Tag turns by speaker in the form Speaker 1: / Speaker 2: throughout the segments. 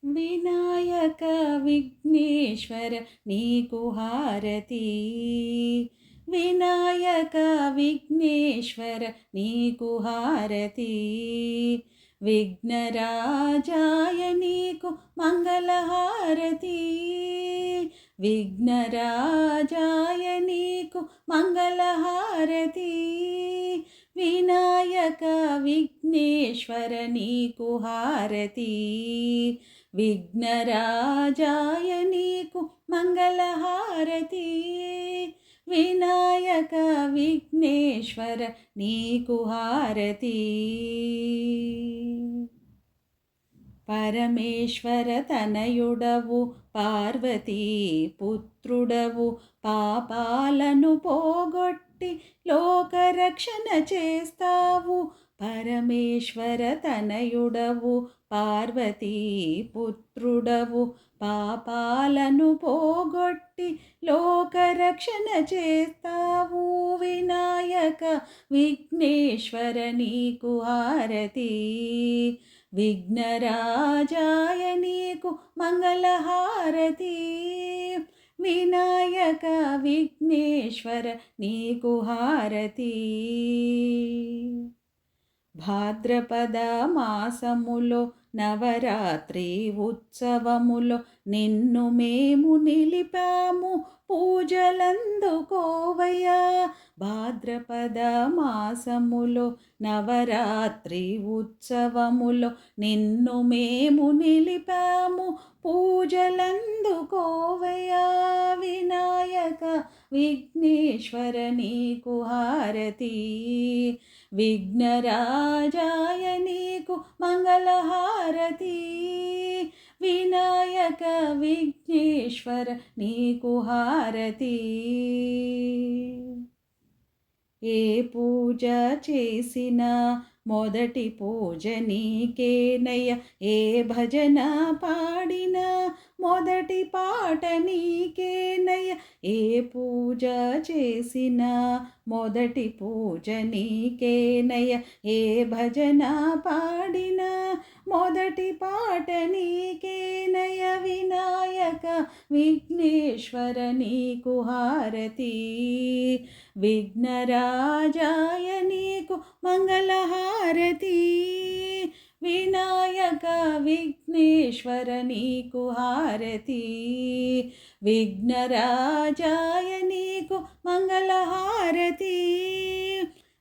Speaker 1: వినాయక విఘ్నేశ్వర నీకు హారతి. వినాయక విఘ్నేశ్వర నీకు హారతి. విఘ్నరాజాయ నీకు మంగళహారతి. విఘ్నరాజాయ నీకు మంగళహారతి. వినాయక విఘ్నేశ్వర నీకు హారతి. విఘ్నరాజాయ నీకు మంగళహారతి. వినాయక విఘ్నేశ్వర నీకు హారతి. పరమేశ్వర తనయుడవు పార్వతీ పుత్రుడవు, పాపాలను పోగొట్టి లోకరక్షణ చేస్తావు. పరమేశ్వర తనయుడవు పార్వతీ పుత్రుడవు, పాపాలను పోగొట్టి లోకరక్షణ చేస్తావు. వినాయక విఘ్నేశ్వర నీకు హారతి. విఘ్నరాజాయ నీకు మంగళహారతి. వినాయక విఘ్నేశ్వర నీకు హారతి. భాద్రపద మాసములో నవరాత్రి ఉత్సవములో నిన్ను మేము నిలిపాము, పూజలందుకోవయ్యా. భాద్రపద మాసములో నవరాత్రి ఉత్సవములో నిన్ను మేము నిలిపాము, పూజలందుకోవయ్యా. వినాయక విఘ్నేశ్వర నీకు హారతి. విఘ్నరాజాయ నీకు మంగళహారతి. వినాయక విఘ్నేశ్వర నీకు హారతి. ఏ పూజ చేసినా మొదటి పూజ నీకేనయ్య. ఏ భజన పాడినా మొదటి పాట నీకేనయ్య. ఏ పూజ చేసినా మొదటి పూజ నీకేనయ్య. ఏ భజన పాడినా మొదటి పాట నీకేనయ్య. వినాయక విఘ్నేశ్వర నీకు హారతి. విఘ్నరాజాయ నీకు మంగళహారతి. వినాయక విఘ్నేశ్వర నీకు హారతి. విఘ్నరాజాయ నీకు మంగళహారతి.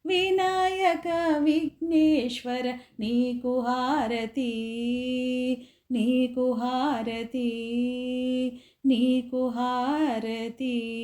Speaker 1: వినాయక విఘ్నేశ్వర నీకు హారతి. నీకు హారతి. నీకు హారతి.